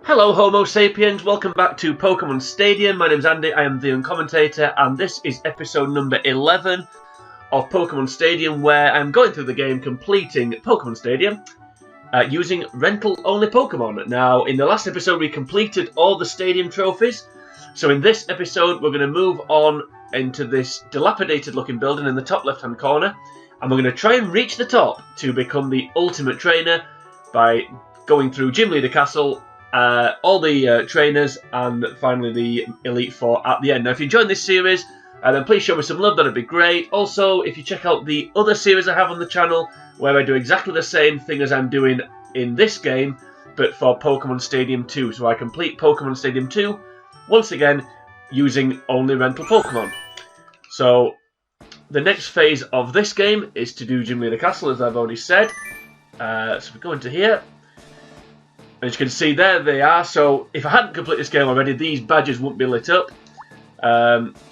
Hello Homo sapiens, welcome back to Pokemon Stadium. My name's Andy, I am the commentator, and this is episode number 11 of Pokemon Stadium, where I'm going through the game completing Pokemon Stadium using rental-only Pokemon. Now, in the last episode we completed all the Stadium trophies, so in this episode we're going to move on into this dilapidated looking building in the top left-hand corner, and we're going to try and reach the top to become the ultimate trainer by going through Gym Leader Castle, all the trainers, and finally the Elite Four at the end. Now, if you enjoyed this series, then please show me some love, that'd be great. Also, if you check out the other series I have on the channel, where I do exactly the same thing as I'm doing in this game, but for Pokemon Stadium 2. So I complete Pokemon Stadium 2, once again, using only rental Pokemon. So, the next phase of this game is to do Gym Leader Castle, as I've already said. So we go into here. As you can see, there they are. So if I hadn't completed this game already, these badges wouldn't be lit up.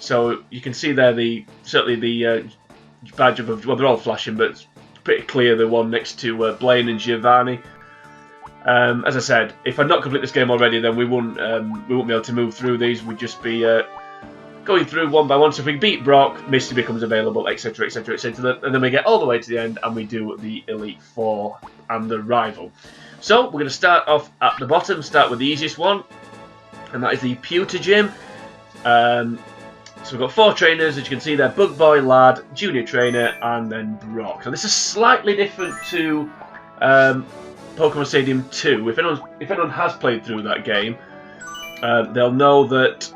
So you can see there certainly the badge of, well, they're all flashing, but it's pretty clear the one next to Blaine and Giovanni. As I said, if I'd not completed this game already, then we wouldn't be able to move through these. We'd just be going through one by one. So if we beat Brock, Misty becomes available, etc, etc, etc. And then we get all the way to the end and we do the Elite Four and the rival. So we're going to start off at the bottom, start with the easiest one, and that is the Pewter Gym. So we've got 4 trainers, as you can see there: Bug Boy, Lad, Junior Trainer, and then Brock. So this is slightly different to Pokemon Stadium 2. If anyone has played through that game, they'll know that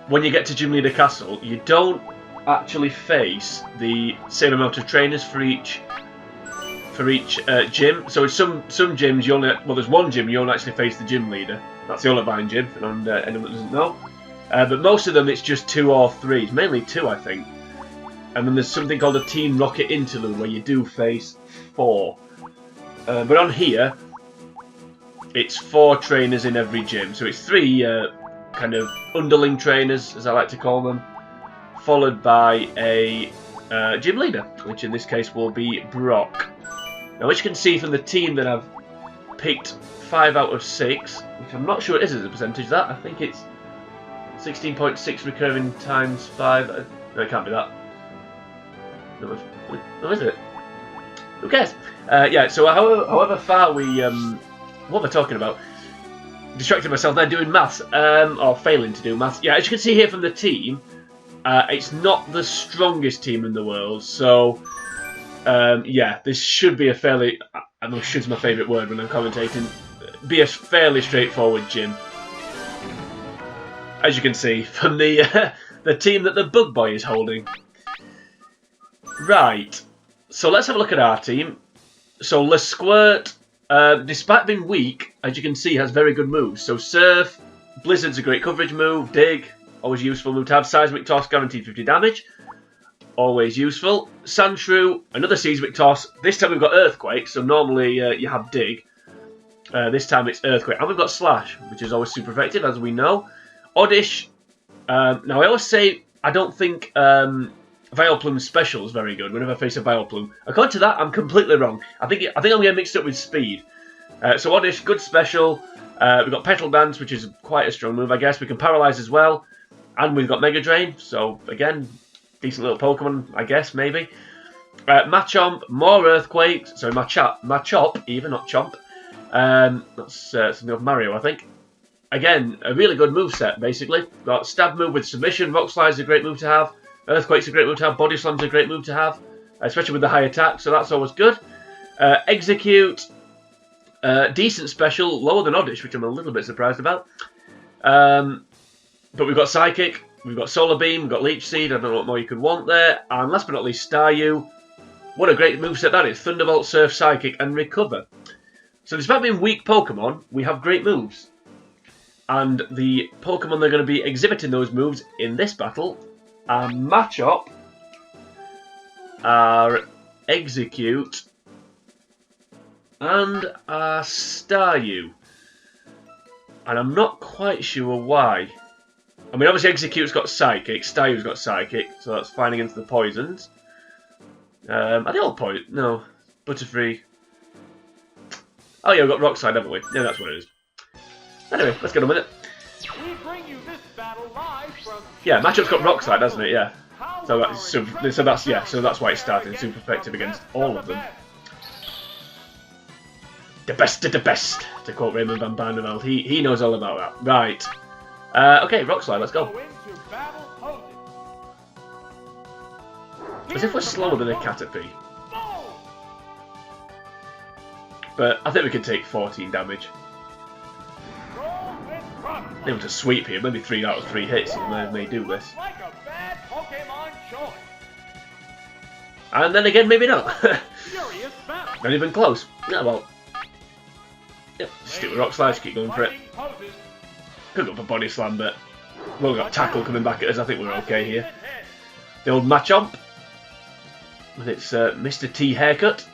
when you get to Gym Leader Castle, you don't actually face the same amount of trainers for each gym. So in some gyms you only, well, there's one gym you only actually face the gym leader. That's the Olivine gym, and anyone that doesn't know. But most of them it's just 2 or 3. It's mainly 2, I think. And then there's something called a Team Rocket interlude where you do face 4. But on here, it's 4 trainers in every gym. So it's 3 kind of underling trainers, as I like to call them, followed by a gym leader, which in this case will be Brock. Now, as you can see from the team that I've picked 5 out of 6, which I'm not sure it is as a percentage, that I think it's 16.6 recurring times 5. No, it can't be that. No, is it? Who cares? Yeah, so however far we... what am I talking about? Distracting myself there doing maths, or failing to do maths. Yeah, as you can see here from the team, it's not the strongest team in the world, so... yeah, this should be a fairly, I know should's my favourite word when I'm commentating, be a fairly straightforward gym. As you can see from the team that the Bug Boy is holding. Right, so let's have a look at our team. So Squirt, despite being weak, as you can see, has very good moves. So Surf, Blizzard's a great coverage move, Dig, always useful move to have, Seismic Toss, guaranteed 50 damage. Always useful. Sandshrew, another Seismic Toss. This time we've got Earthquake, so normally you have Dig. This time it's Earthquake. And we've got Slash, which is always super effective, as we know. Oddish. Now, I always say I don't think Vileplume's special is very good whenever I face a Vileplume. According to that, I'm completely wrong. I think I'm getting mixed up with Speed. So Oddish, good special. We've got Petal Dance, which is quite a strong move, I guess. We can Paralyze as well. And we've got Mega Drain, so again... decent little Pokemon, I guess, maybe. Machop, more Earthquakes. Sorry, Machop, even, not Chomp. That's something of Mario, I think. Again, a really good moveset, basically. Got Stab move with Submission, Rock Slide's a great move to have, Earthquake's a great move to have, Body Slam's a great move to have, especially with the high attack, so that's always good. Exeggcute, decent special, lower than Oddish, which I'm a little bit surprised about. But we've got Psychic. We've got Solar Beam, we've got Leech Seed, I don't know what more you could want there. And last but not least, Staryu. What a great moveset that is. Thunderbolt, Surf, Psychic, and Recover. So despite being weak Pokemon, we have great moves. And the Pokemon that are going to be exhibiting those moves in this battle are Machop, are Exeggcute, and are Staryu. And I'm not quite sure why. I mean, obviously Exegcute's got Psychic, Staryu's got Psychic, so that's fine against the poisons. Are they all poison? No. Butterfree. Oh yeah, we've got Rock Slide, haven't we? Yeah, that's what it is. Anyway, let's get on with it. We bring you this battle live from... Yeah, Machop's got Rock Slide, hasn't it? Yeah. So that's why it started super effective against all of them. The best of the best, to quote Raymond van Barneveld. He knows all about that. Right. Okay, Rock Slide, let's go. As if we're slower than a Caterpie. But I think we can take 14 damage. Able to sweep here, maybe 3 out of 3 hits, and may do this. And then again, maybe not. Not even close. Yeah, well. Yep, stick with Rock Slide, just keep going for it. Could go for Body Slam, but we've got Tackle coming back at us. I think we're okay here. The old Machop. And it's Mr. T haircut.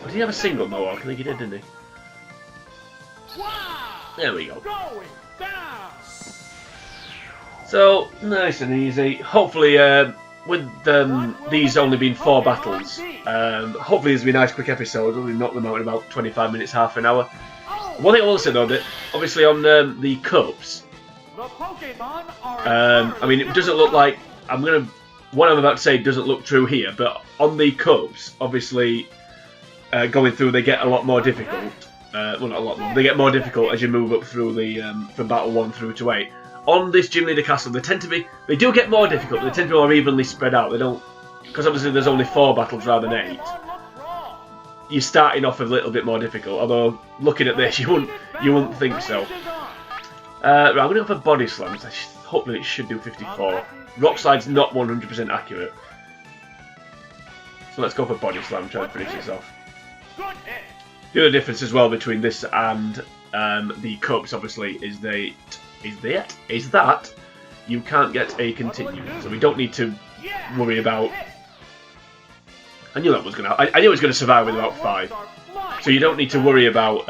Did he have a single Mohawk? I think he did, didn't he? There we go. So, nice and easy. Hopefully, with these only being 4 battles, hopefully this will be a nice quick episode. We'll knock them out in about 25 minutes, half an hour. One thing I will say though, that obviously on the cups, I mean, it doesn't look like, what I'm about to say doesn't look true here, but on the cups, obviously, going through, they get a lot more difficult. Well, not a lot more. They get more difficult as you move up through the from battle 1 through to 8. On this Gym Leader Castle, they do get more difficult. But they tend to be more evenly spread out. They don't, because obviously there's only 4 battles rather than 8. You're starting off a little bit more difficult. Although looking at this, you wouldn't think so. Right, I'm going to go for Body Slams. Hopefully it should do 54. Rock Slide's not 100% accurate. So let's go for Body Slam. Try and finish this off. The other difference as well between this and the cups, obviously, is that you can't get a continue, so we don't need to worry about. I knew that was gonna. I knew it was gonna survive with about 5, so you don't need to worry about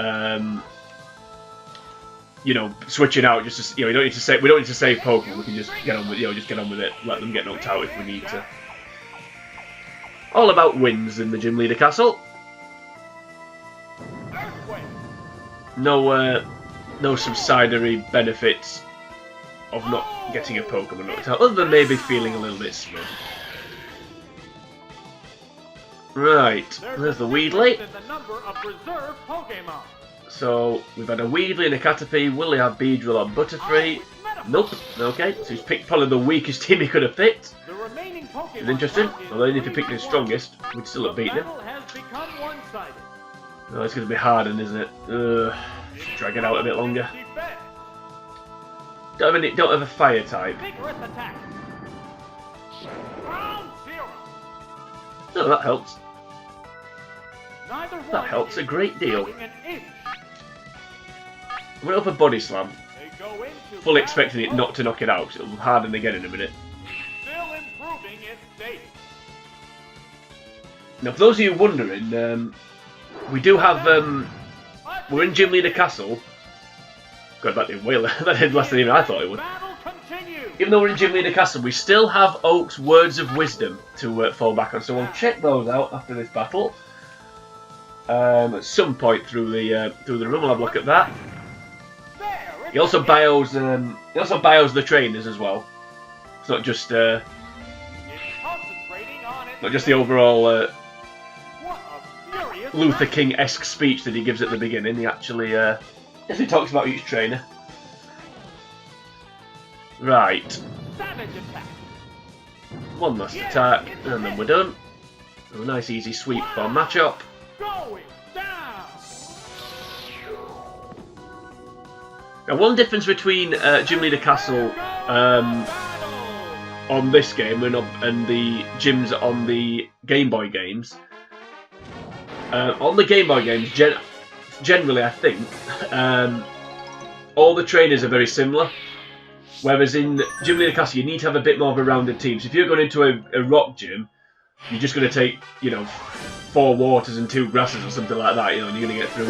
you know, switching out. Just to, you know, we don't need to save Pokemon. We can just get on with just get on with it. Let them get knocked out if we need to. All about wins in the Gym Leader Castle. No subsidiary benefits of not getting a Pokemon knocked out, other than maybe feeling a little bit smug. Right, there's the Weedley. So we've had a Weedley and a Caterpie. Will he have Beedrill or Butterfree? Nope. Okay, so he's picked probably the weakest team he could have picked. It's interesting. Although if he picked his strongest, we'd still have beaten him. Oh, it's going to be hardened, isn't it? Drag it out a bit longer. Don't have a fire type. No, that helps. That helps a great deal. I'm going to go for Body Slam. Fully expecting it not to knock it out, because it'll harden again in a minute. Now, for those of you wondering, we do have, we're in Gym Leader Castle. God, that did way that did less than even I thought it would. Even though we're in Gym Leader Castle, we still have Oak's Words of Wisdom to fall back on, so we'll check those out after this battle. At some point through the room, we'll have a look at that. He also bios the trainers as well. It's not just the overall Luther King-esque speech that he gives at the beginning. He actually talks about each trainer. Right. One last attack, and then we're done. So a nice easy sweep for Machop. Now, one difference between Gym Leader Castle on this game and the gyms on the Game Boy games. On the Game Boy games, generally, I think, all the trainers are very similar. Whereas in Gym Leader Castle, you need to have a bit more of a rounded team. So if you're going into a rock gym, you're just going to take, 4 waters and 2 grasses or something like that, and you're going to get through.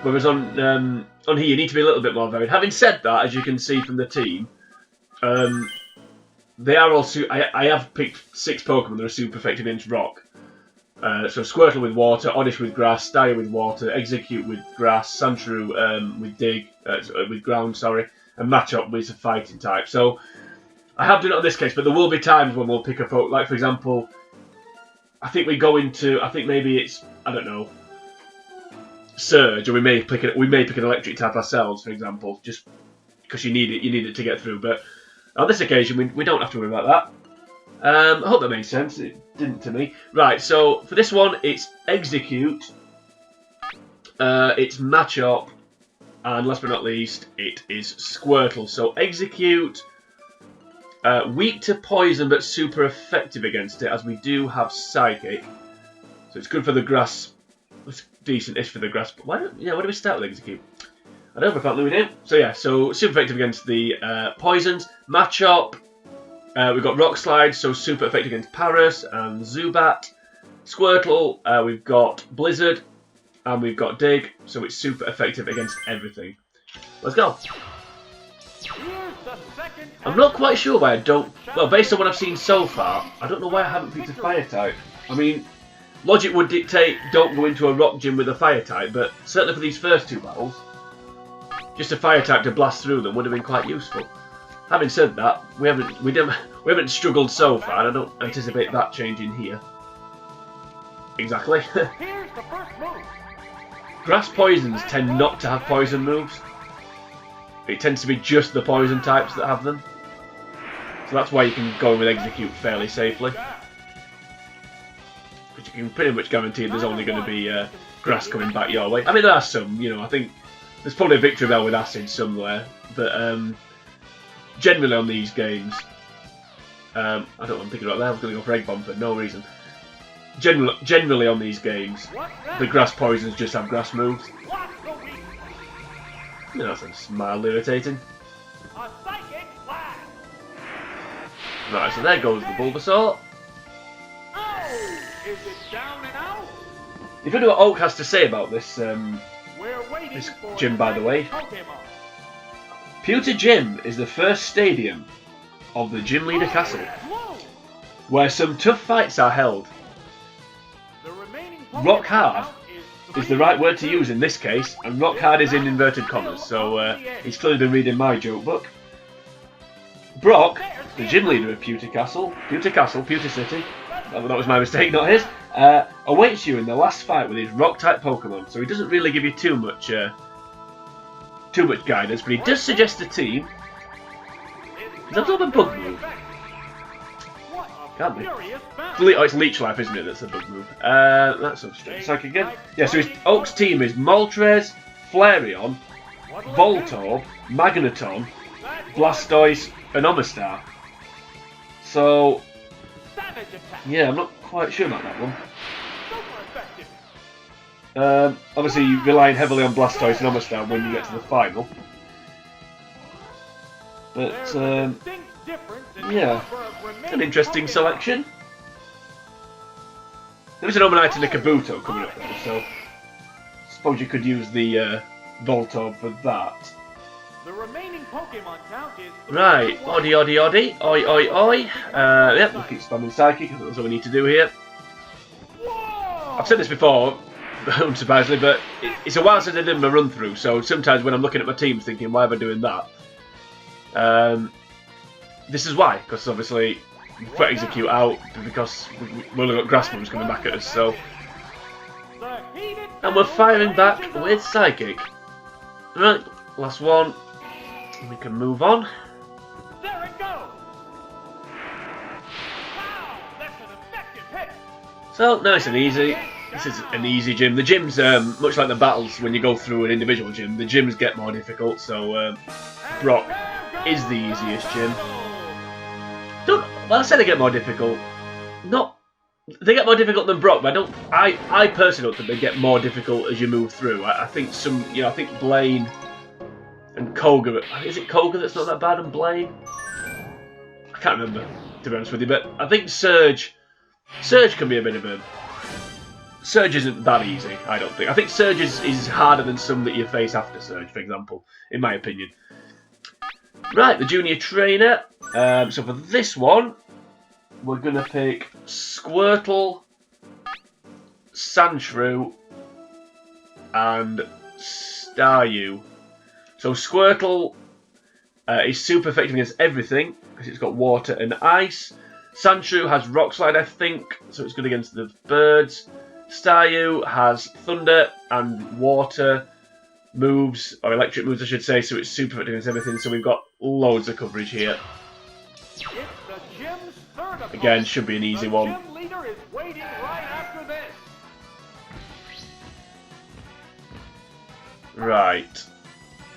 Whereas on here, you need to be a little bit more varied. Having said that, as you can see from the team, they are also. I have picked 6 Pokemon that are super effective against rock. So Squirtle with water, Oddish with grass, Staryu with water, Exeggcute with grass, Sandshrew with dig, with ground, sorry, and Machop with a fighting type. So I have done it on this case, but there will be times when we'll pick up, like for example, I think we go into, I think maybe it's, I don't know, Surge, or we may pick an electric type ourselves, for example, just because you need it to get through. But on this occasion, we don't have to worry about that. I hope that made sense. It didn't to me. Right, so for this one, it's Exeggcute, it's Machop, and last but not least, it is Squirtle. So Exeggcute, weak to poison but super effective against it, as we do have Psychic. So it's good for the grass. It's decent-ish for the grass. But why do we start with Exeggcute? I don't know if I can't lose it. So yeah, so super effective against the poisons. Machop. We've got Rock Slide, so super effective against Paras and Zubat. Squirtle, we've got Blizzard, and we've got Dig, so it's super effective against everything. Let's go. I'm not quite sure why I don't... Well, based on what I've seen so far, I don't know why I haven't picked a Fire type. I mean, logic would dictate don't go into a Rock Gym with a Fire type, but certainly for these first two battles, just a Fire type to blast through them would have been quite useful. Having said that, we haven't struggled so far, and I don't anticipate that changing here. Exactly. Grass poisons tend not to have poison moves. It tends to be just the poison types that have them. So that's why you can go in with Exeggcute fairly safely. Because you can pretty much guarantee there's only going to be grass coming back your way. I mean, there are some, you know, I think there's probably a Victory Bell with Acid somewhere, but generally on these games, I don't know what I'm thinking about there, I was going to go for Egg Bomb for no reason. Generally on these games, the grass poisons just have grass moves. You know, that's mildly irritating. Right, so there goes the Bulbasaur. If you know what Oak has to say about this gym, by the way. Pewter Gym is the first stadium of the Gym Leader Castle, where some tough fights are held. Rock hard is the right word to use in this case, and rock hard is in inverted commas, so he's clearly been reading my joke book. Brock, the gym leader of Pewter City, that was my mistake, not his, awaits you in the last fight with his rock-type Pokemon, so he doesn't really give you too much guidance, but he does suggest a team. Is that not a bug move? Can't be. Oh, it's Leech Life, isn't it? That's a bug move. That's some strange. Psychic again. Yeah, so his Oak's team is Moltres, Flareon, Voltorb, Magneton, Blastoise, and Omastar. So, yeah, I'm not quite sure about that one. Obviously, relying heavily on Blastoise and Omastar when you get to the final. But, yeah, an interesting selection. There is an Omanite and a Kabuto coming up there, so I suppose you could use the Voltorb for that. The remaining Pokemon count is right, Oddy, oi, oi, oi. Yep, we'll keep spamming Psychic, because that's what we need to do here. Whoa! I've said this before, unsurprisingly, but it's a while since I did my run through, so sometimes when I'm looking at my teams thinking, why am I doing that? This is why, because obviously we put Exeggcute out because we've only got grass moves coming back at us, so. And we're firing back with Psychic. Right, last one. We can move on. There it goes! Wow, that's an effective hit! So, nice and easy. This is an easy gym. The gyms, much like the battles when you go through an individual gym, the gyms get more difficult, so Brock is the easiest gym. Well, I said they get more difficult. They get more difficult than Brock, but I personally don't think they get more difficult as you move through. I think I think Blaine and Koga. Is it Koga that's not that bad, and Blaine? I can't remember, to be honest with you, but I think Surge can be a bit of a. Surge isn't that easy, I don't think. I think Surge is harder than some that you face after Surge, for example, in my opinion. Right, the junior trainer. So for this one, we're going to pick Squirtle, Sandshrew, and Staryu. So Squirtle is super effective against everything because it's got water and ice. Sandshrew has Rock Slide, I think, so it's good against the birds. Staryu has Thunder and Water moves, or electric moves I should say, so it's super effective against everything, so we've got loads of coverage here. It's the gym's third opponent. Again, should be an easy one. The gym leader is waiting right after this. Right.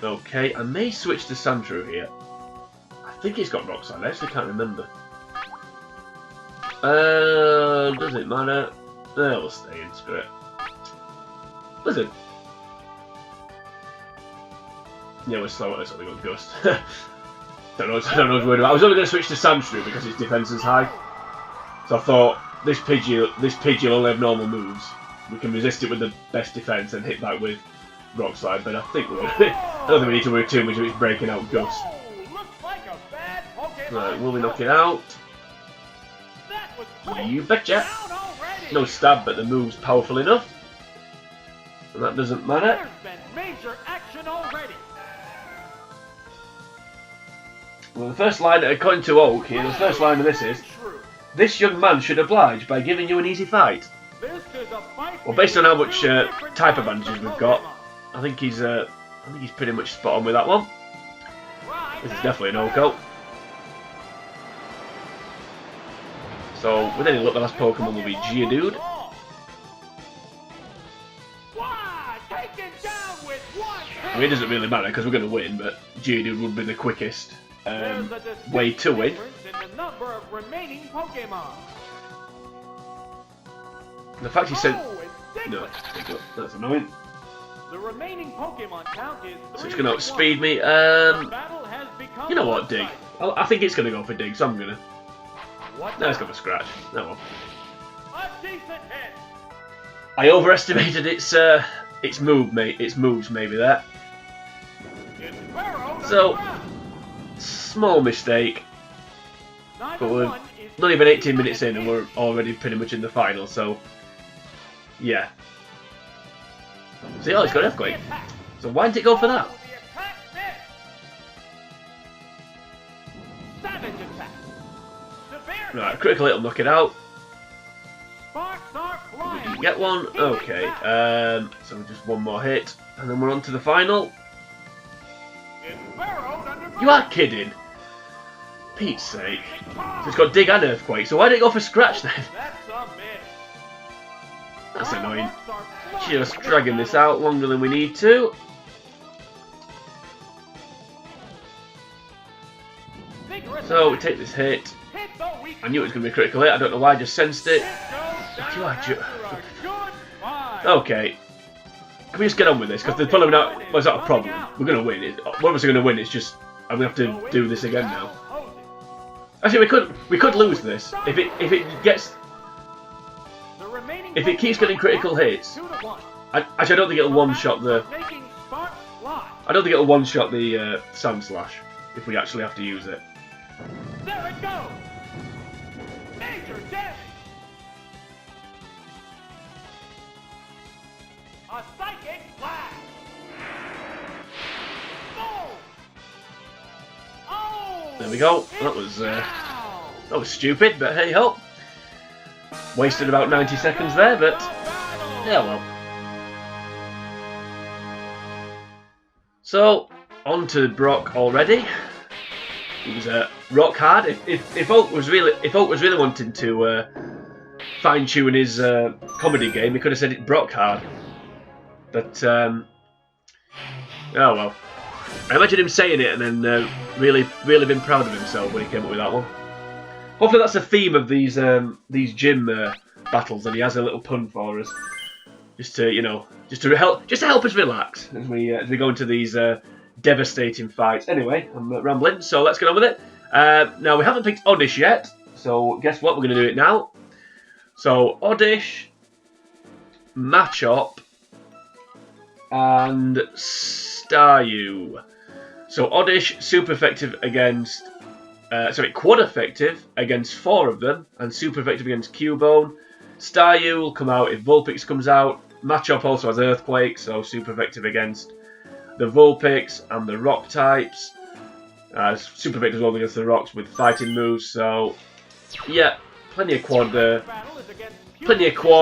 Okay, I may switch to Sandshrew here. I think he's got Rock Slide, I actually can't remember. Does it matter? We'll stay in, screw it. Listen. Yeah, we're slow at this, we got Gust. don't know what I was worried about. I was only going to switch to Sandshrew because his defense is high. So I thought, this Pidgey will only have normal moves. We can resist it with the best defense and hit back with Rock Slide, but I think we're I don't think we need to worry too much if it's breaking out Gust. Whoa, looks like a bad Pokemon. Right, will we knock it out? That was quick. You betcha. Down already. No stab, but the move's powerful enough. And that doesn't matter. There's been major action already. Well, the first line, according to Oak here, the first line of this is, "This young man should oblige by giving you an easy fight." This is a fight. Well, based on how much between two different type kinds advantages we've Pokemon. got, I think he's pretty much spot on with that one. Right, This is that's definitely an right. Oak. So, with any luck, the last Pokemon will be Geodude. Why? Taken down with one I mean, it doesn't really matter because we're going to win, but Geodude would be the quickest There's a distinct way to win. difference in the number of remaining Pokemon. The fact he said Oh, it's no, Diglett. that's annoying. The remaining Pokemon count is 3 So it's going to to outspeed 1. me. The battle has become You know what, Dig? one-sided. I think it's going to go for Dig, so I'm going to. What No, it's now? got for Scratch. No one. A decent hit. I overestimated its move, mate. Its moves, maybe there. It's burrowed So- underground. Small mistake. Neither But we're one is not even 18 easy minutes to in, and hit. we're already pretty much in the final. So, yeah. See, oh, it's got Earthquake. The attack. So why didn't it go for that? Oh, the attack missed. Savage attack. Severe Right, hit. critical hit will knock it out. Sparks are flying. We can get one. Okay. So just one more hit, and then we're on to the final. It's burrowed underground. You are kidding. Pete's sake. So it's got Dig and Earthquake, so why did it go for Scratch then? That's a miss. That's annoying. Fireworks are flying Just in dragging this battle. out longer than we need to. Vigorous So we attack. take this hit. Hit the weak. I knew it was going to be a critical hit, I don't know why, I just sensed it. Hit goes down You are after a good fight. Okay. Can we just get on with this? Because they're pulling out. Well, it's not a problem. We're going to win. One of us are going to win, it's just I'm going to have to do this again now. Actually, we could lose this. If it keeps getting critical hits, actually I don't think it'll one-shot the... I don't think it'll one-shot the Sand Slash if we actually have to use it. There it goes. Major damage. A psychic blast. Oh. Oh. There we go. It's That was down. that was stupid, but hey ho. Wasted about 90 seconds there, but yeah, well. So on to Brock already. It was rock hard. If Oak was really wanting to fine tune his comedy game, he could have said it Brock hard. But oh well. I imagine him saying it and then really been proud of himself when he came up with that one. Hopefully that's a theme of these gym battles, and he has a little pun for us, just to help us relax as we go into these devastating fights. Anyway, I'm rambling, so let's get on with it. Now we haven't picked Oddish yet, so guess what? We're going to do it now. So Oddish, Machop, and Staryu. So Oddish, super effective against, quad effective against 4 of them, and super effective against Cubone. Staryu will come out if Vulpix comes out. Machop also has Earthquake, so super effective against the Vulpix and the Rock types. Super effective as well against the Rocks with fighting moves, so yeah, plenty of quad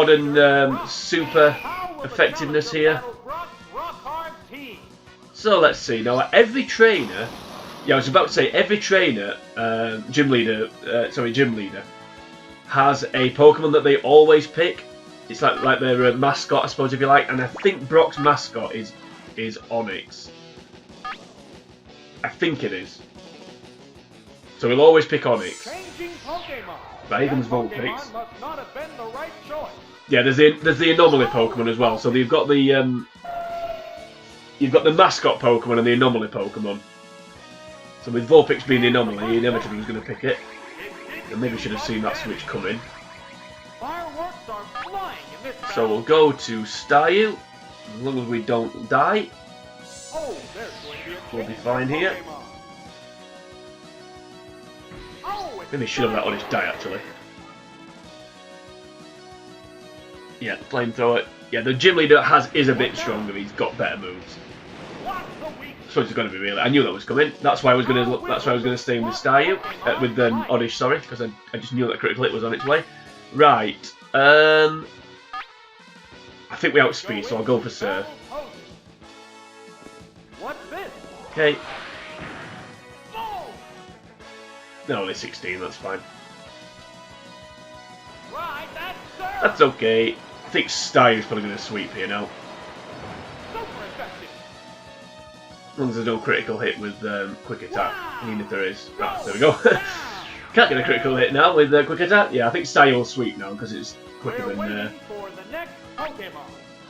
and super effectiveness here. So let's see, now every trainer, I was about to say every trainer, gym leader has a Pokemon that they always pick. It's like their mascot, I suppose, if you like. And I think Brock's mascot is Onix. I think it is. So we'll always pick Onix. Right, here comes Vulpix. Yeah, there's the anomaly Pokemon as well. So you've got the mascot Pokemon and the anomaly Pokemon. So with Vulpix being the anomaly, he inevitably was going to pick it. And maybe should have seen that switch coming. So we'll go to Staryu, as long as we don't die. We'll be fine here. Maybe should have let Oddish die actually. Yeah, flamethrower. Yeah, the gym leader is a bit stronger. He's got better moves. So it's going to be really. I knew that was coming. That's why I was going to stay with Staryu, with Oddish. Sorry, because I just knew that critical hit was on its way. Right. I think we outspeed, so I'll go for Surf. Okay. No, only 16. That's fine. That's okay. I think Staryu's probably going to sweep here now. As long as there's no critical hit with quick attack, even if there is. Right, there we go. Can't get a critical hit now with quick attack. Yeah, I think Staryu will sweep now because it's quicker than.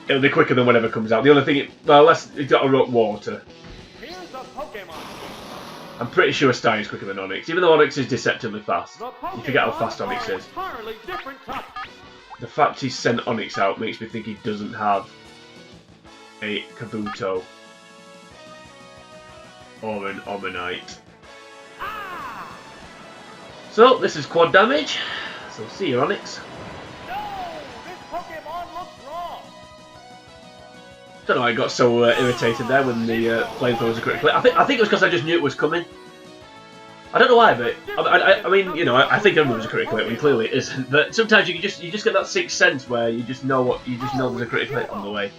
It'll be quicker than whatever comes out. The only thing, unless it's got a rock water. I'm pretty sure Staryu's quicker than Onix, even though Onix is deceptively fast. You forget how fast Onix is. The fact he sent Onix out makes me think he doesn't have a Kabuto or an Omanite. So this is quad damage. So see you, Onix. Don't know why I got so irritated there when the flamethrower was a critical hit. I think it was because I just knew it was coming. I don't know why, but I mean, you know, I think everyone was a critical hit when clearly it isn't. But sometimes you just get that sixth sense where you just know there's a critical hit on the way.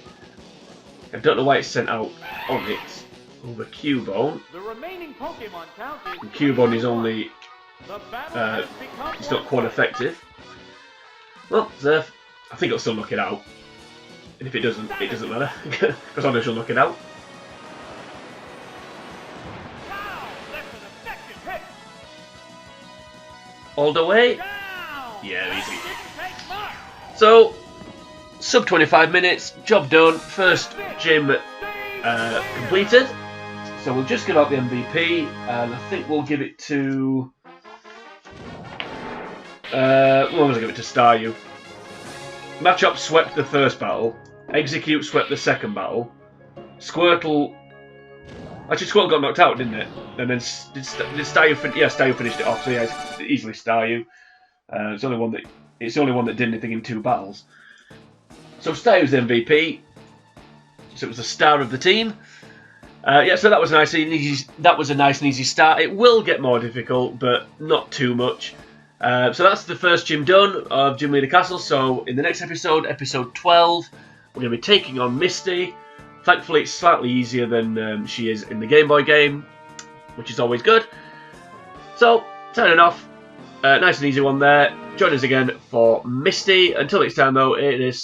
I don't know why it's sent out Onix over Cubone. And Cubone is only it's not quad effective. Well, Zerf, I think it'll still knock it out. And if it doesn't matter, because Oddish will knock it out. All the way? Yeah, easy. So, sub 25 minutes, job done, first gym completed. So we'll just give out the MVP, and I think we'll give it to... we'll always give it to Staryu. Machop swept the first battle. Exeggcute swept the second battle. Squirtle... Actually, Squirtle got knocked out, didn't it? And then did Staryu Staryu finished it off, so yeah, it's easily Staryu. It's the only one that did anything in 2 battles. So Staryu's the MVP. So it was the star of the team. Yeah, so that was nice. That was a nice and easy start. It will get more difficult, but not too much. So that's the first gym done of Gym Leader Castle. So in the next episode, episode 12, we're going to be taking on Misty. Thankfully, it's slightly easier than she is in the Game Boy game, which is always good. So, turning off. Nice and easy one there. Join us again for Misty. Until next time, though, it is